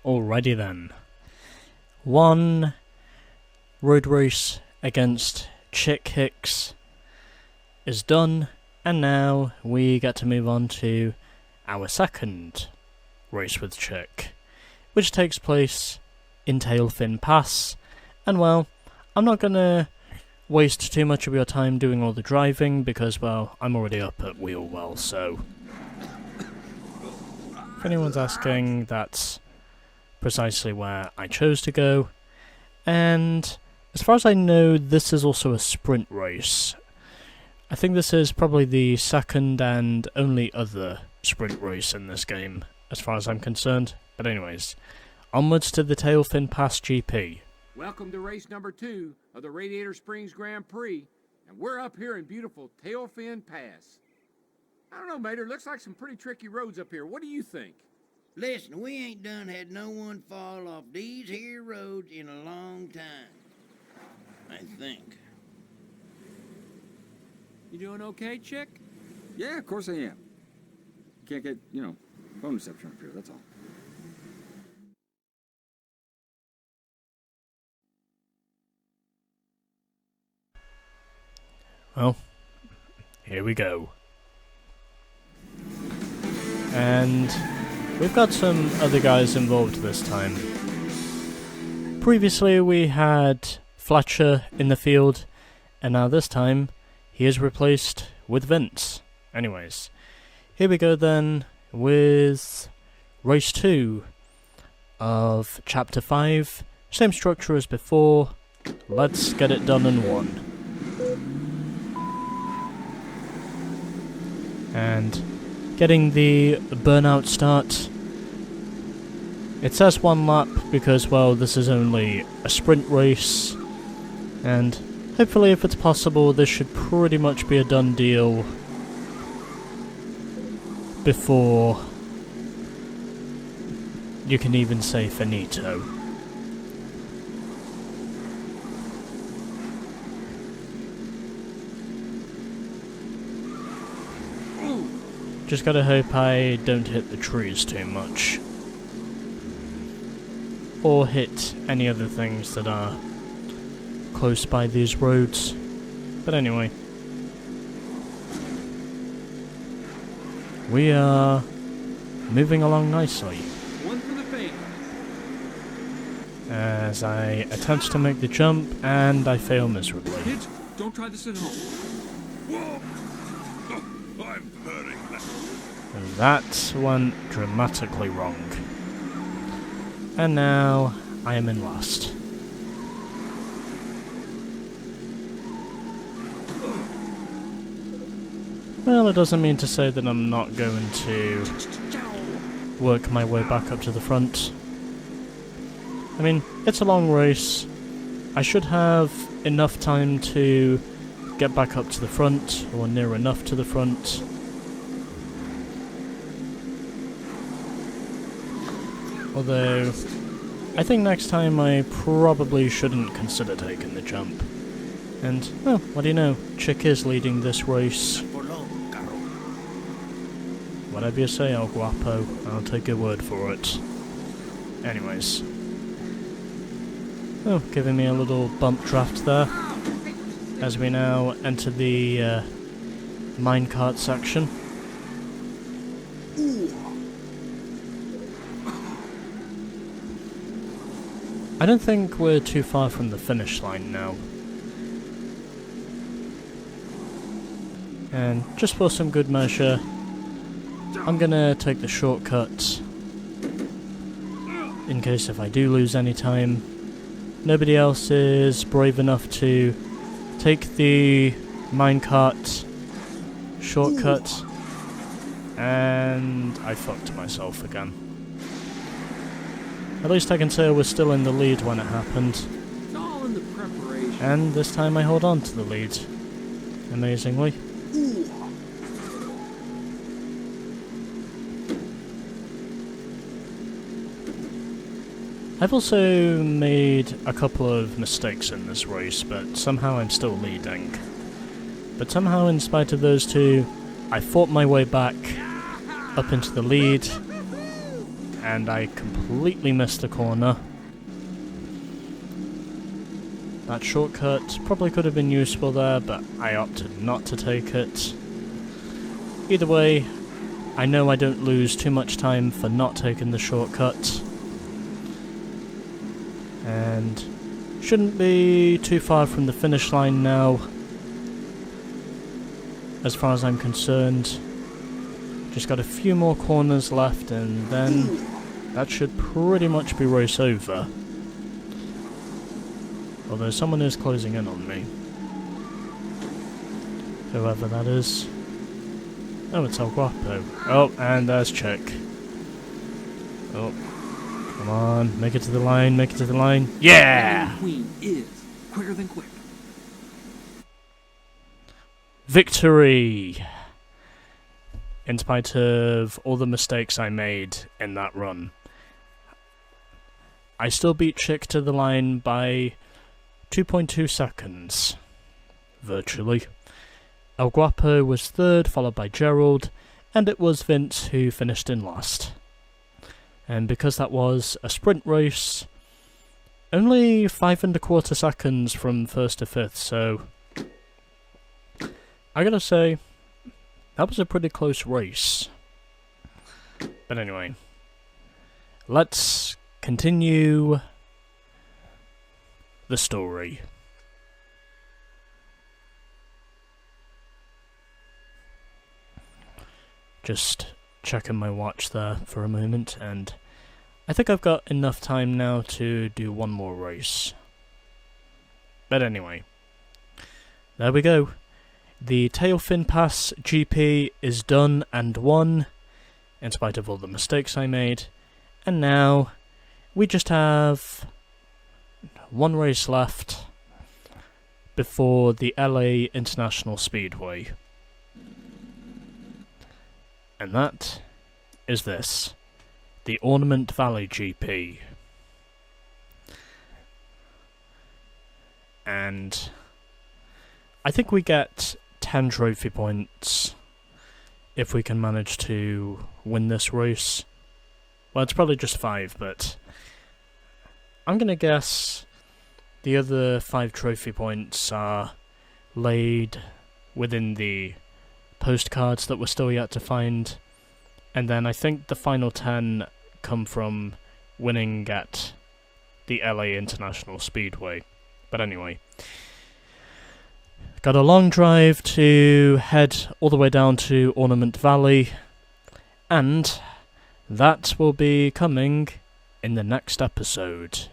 Alrighty then. One road race against Chick Hicks is done, and now we get to move on to our second race with Chick, which takes place in Tailfin Pass. And well, I'm not gonna waste too much of your time doing all the driving because, well, I'm already up at Wheelwell, so if anyone's asking, that's precisely where I chose to go. And as far as I know, this is also a sprint race. I think this is probably the second and only other sprint race in this game, as far as I'm concerned. But anyways, onwards to the Tailfin Pass GP. Welcome to race number 2 of the Radiator Springs Grand Prix, and we're up here in beautiful Tailfin Pass. I don't know, Mater, looks like some pretty tricky roads up here. What do you think? Listen, we ain't done had no one fall off these here roads in a long time. I think. You doing okay, Chick? Yeah, of course I am. Can't get, phone reception up here, that's all. Well, here we go. And we've got some other guys involved this time. Previously we had Fletcher in the field, and now this time he is replaced with Vince. Anyways, here we go then with race 2 of chapter 5. Same structure as before. Let's get it done in one. And getting the burnout start. It says 1 lap because, well, this is only a sprint race, and hopefully, if it's possible, this should pretty much be a done deal before you can even say finito. Just gotta hope I don't hit the trees too much. Or hit any other things that are close by these roads. But anyway. We are moving along nicely. One for the fake. As I attempt to make the jump, and I fail miserably. Kids, don't try this at home. Whoa! Oh, I'm hurting. That went dramatically wrong. And now I am in last. Well, it doesn't mean to say that I'm not going to work my way back up to the front. I mean, it's a long race. I should have enough time to get back up to the front, or near enough to the front. Although, I think next time I probably shouldn't consider taking the jump. And, well, what do you know, Chick is leading this race. Whatever you say, El Guapo, I'll take your word for it. Anyways. Oh, giving me a little bump draft there. As we now enter the minecart section. I don't think we're too far from the finish line now. And just for some good measure, I'm gonna take the shortcut in case if I do lose any time. Nobody else is brave enough to take the minecart shortcut, and I fucked myself again. At least I can say I was still in the lead when it happened. It's all in the preparation. And this time I hold on to the lead. Amazingly. I've also made a couple of mistakes in this race, but somehow I'm still leading. But somehow, in spite of those two, I fought my way back up into the lead, and I completely missed the corner. That shortcut probably could have been useful there, but I opted not to take it. Either way, I know I don't lose too much time for not taking the shortcut. And shouldn't be too far from the finish line now, as far as I'm concerned. Just got a few more corners left, and then that should pretty much be race over. Although someone is closing in on me. Whoever that is. Oh, it's El Guapo. Oh, and there's Chick. Oh, come on, make it to the line, make it to the line. Yeah! Queen is quicker than quick. Victory! In spite of all the mistakes I made in that run. I still beat Chick to the line by 2.2 seconds. Virtually. El Guapo was third, followed by Gerald, and it was Vince who finished in last. And because that was a sprint race, only 5.25 seconds from first to fifth, so I gotta say, that was a pretty close race. But anyway, let's continue the story. Just checking my watch there for a moment, and I think I've got enough time now to do one more race. But anyway, there we go. The Tailfin Pass GP is done and won, in spite of all the mistakes I made, and now we just have one race left before the LA International Speedway. And that is this, the Ornament Valley GP. And I think we get 10 trophy points if we can manage to win this race. Well, it's probably just 5, but I'm gonna guess the other 5 trophy points are laid within the postcards that we're still yet to find, and then I think the final 10 come from winning at the LA International Speedway. But anyway, got a long drive to head all the way down to Ornament Valley, and that will be coming in the next episode.